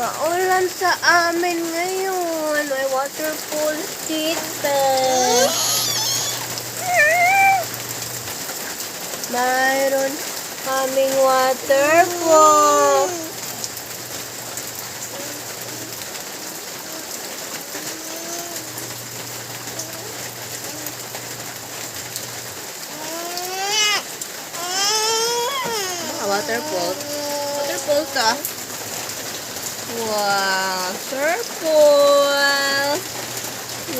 Maulan sa amin ngayon. May waterfall dito. Mayroon kaming waterfall. Waterfall. Waterfall ka. Waterfall.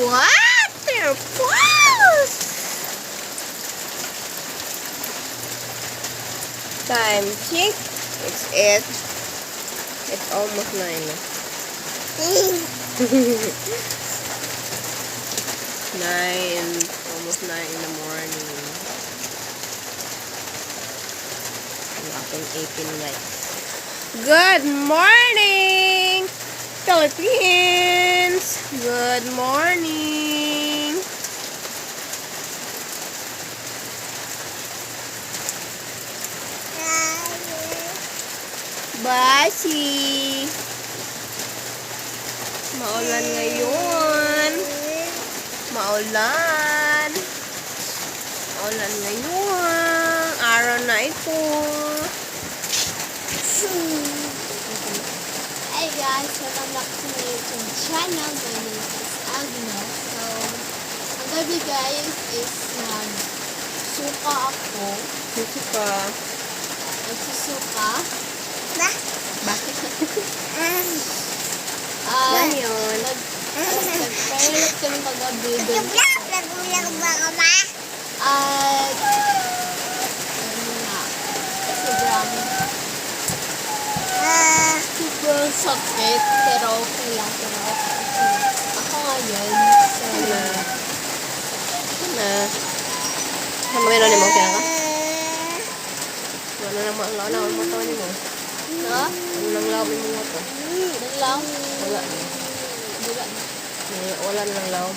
Waterfalls. Time check. It's 8. It's almost 9. 9. Almost 9 in the morning. Aking 18 likes. Good morning, Philippines! Good morning! Basi! Maulan ngayon. Maulan. Maulan ngayon. Araw na ito. Hey guys, welcome back to my YouTube channel. My name is Agnes. So, ang gabi guys is suka ako. Suka. Nagsusuka. Bakit? Yan yun. Nag-pilot kami kagabi. Sobrang sakit, pero okay lang. Ako ngayon, Ano meron ni mo kaya ka? Ano nang law mo to ni mo? na? Ano nang law mo to? Naglaw? Wala. Wala. Wala nang law.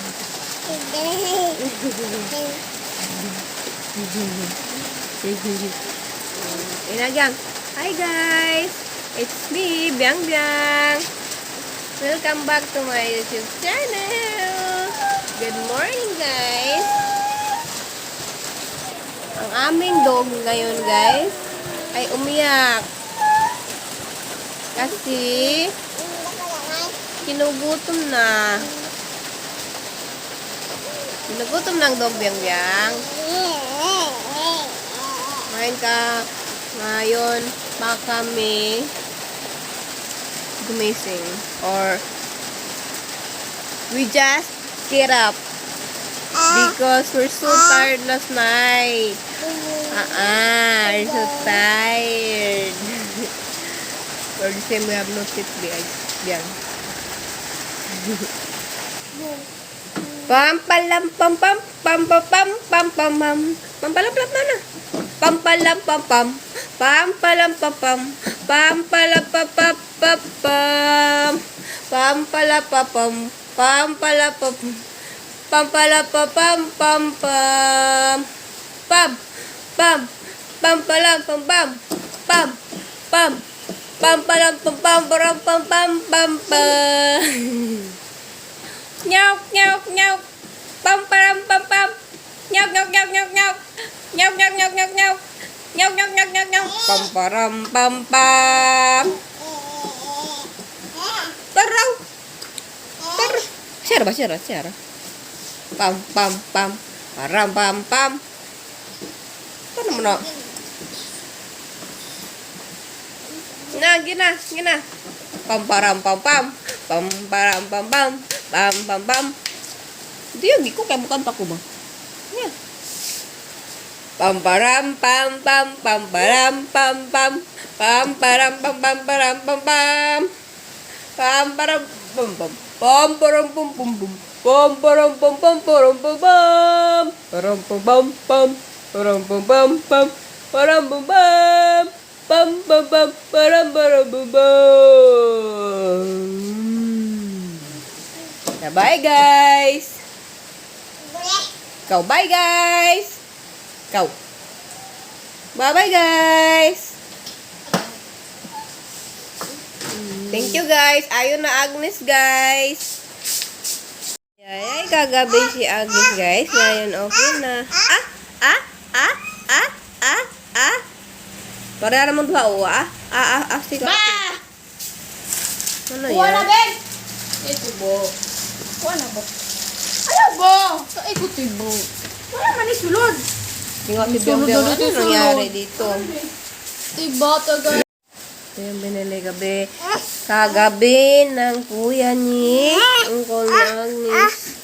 Inagyang. Hi guys! It's me, Biang Biang. Welcome back to my YouTube channel. Good morning guys. Ang aming dog ngayon guys ay umiyak. Kasi kinugutom na. Kinugutom ng dog Biang Biang. Ngayon baka kami gumising or we just get up because we're so tired last night. We're so tired. For the same we have no sleep Biang. Pampalam pam pam pam pam pam pam pam pam pampalam pam na pampalam pam pam pampalam pam pam pampalam pam pam pam pam pampalam pam pam pampalam pam pampalam pam pam pam pam pam pam pampalam pam pam pam pam pampalam pam pam pam pam pam pam pam nhóc nhóc nhóc pam pam pam pam nhóc nhóc nhóc nhóc nhóc nhóc nhóc nhóc nhóc nhóc nhóc nhóc nhóc nhóc nhóc pam pam pam pam terus terus share pam pam pam pam pam pam ano mo na gina pam pam pam pam pam pam pam pam pam pam pam. Ito yung giko kaya bukan pa ko ba? Yeah. Pam param pam pam pam param pam pam pam param pam pam param pam pam pam param pam pam pam param pam pam pam pam param pam pam param pam pam param pam pam pam param pam pam pam param pam pam pam pam pam param param pam pam. Bye guys. Kau bye guys. Kau. Bye bye guys. Thank you guys. Ayun na Agnes guys. Ay, kagabi si Agnes guys. Ngayon okay na. Para naman ba o sige. Ba! Ano Wala, yan? Ben! Ito bo. Wala bo. Ano bo? Sa ikuti bo. Wala man isulod. Tingnan si Biong Biong. Ano nangyari dito? Diba, taga. Ito yung binili gabi. Kagabi ng kuya ni Uncle ni Agnes.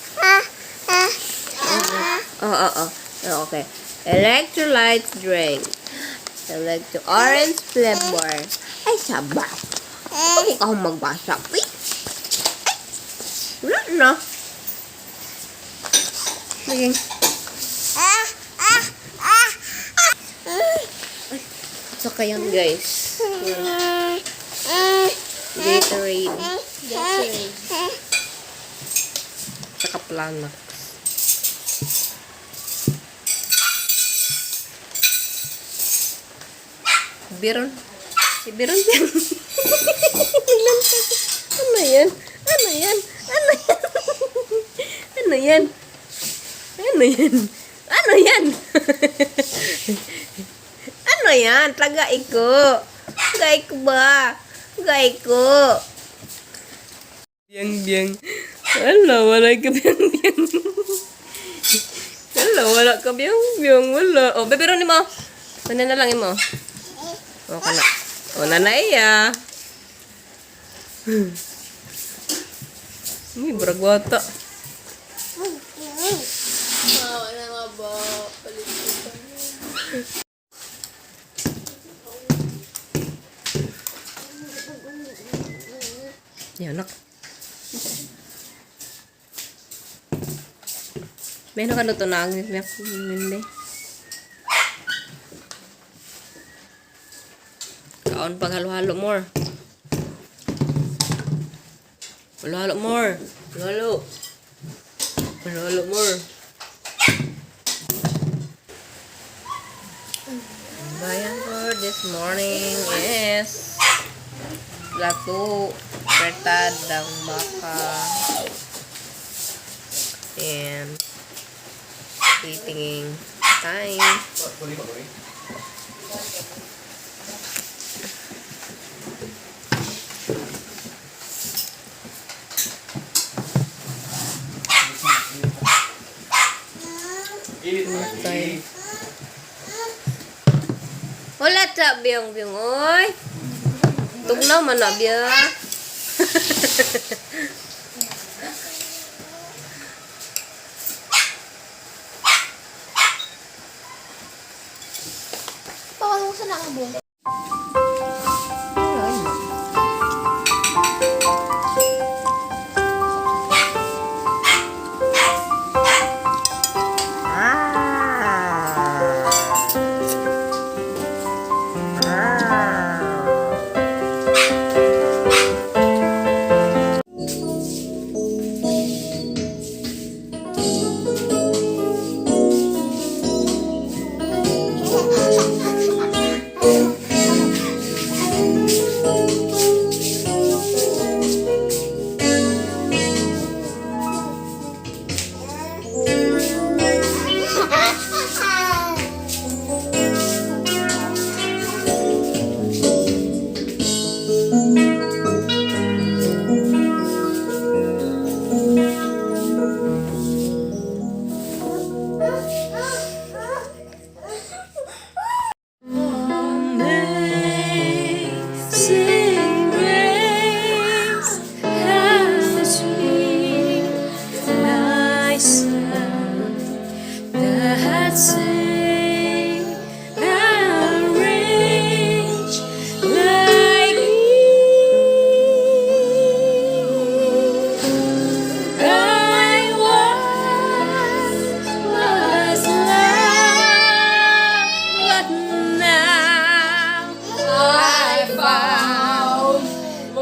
Okay. Electrolyte drink. Orange flavor. Ay, sabak. Huwag akong magbasa. Ay, wala na. Sige. Saka yan, guys. Gatorade. Saka Planax. Biron. Si Biron yan. Ano yan? Ano yan? Ano yan? Ano yan? Ano yan? Ano yan? Ano yan? Taga iko. Taga iko ba? Taga iko. Biang. Wala ka biang. Wala ka biang. Wala. O, bebero ni mo. Ano na lang mo? O, kana. O, nanay ya. Ini beragwata. Wala nga ba? Palitan mo. Ya, anak. Meron ka to na Agnes. Hindi. Kaon pag halo-halo more. Halo-halo more. Halo-halo more. Bayan for this morning is lato pertadang baka and eating time. Wala sa biang oy. Tugnaw man na biya. Pakalaw sa nakabo.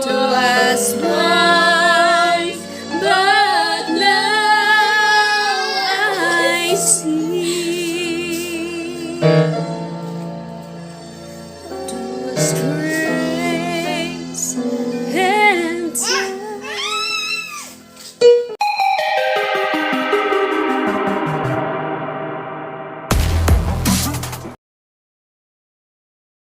To a stranger.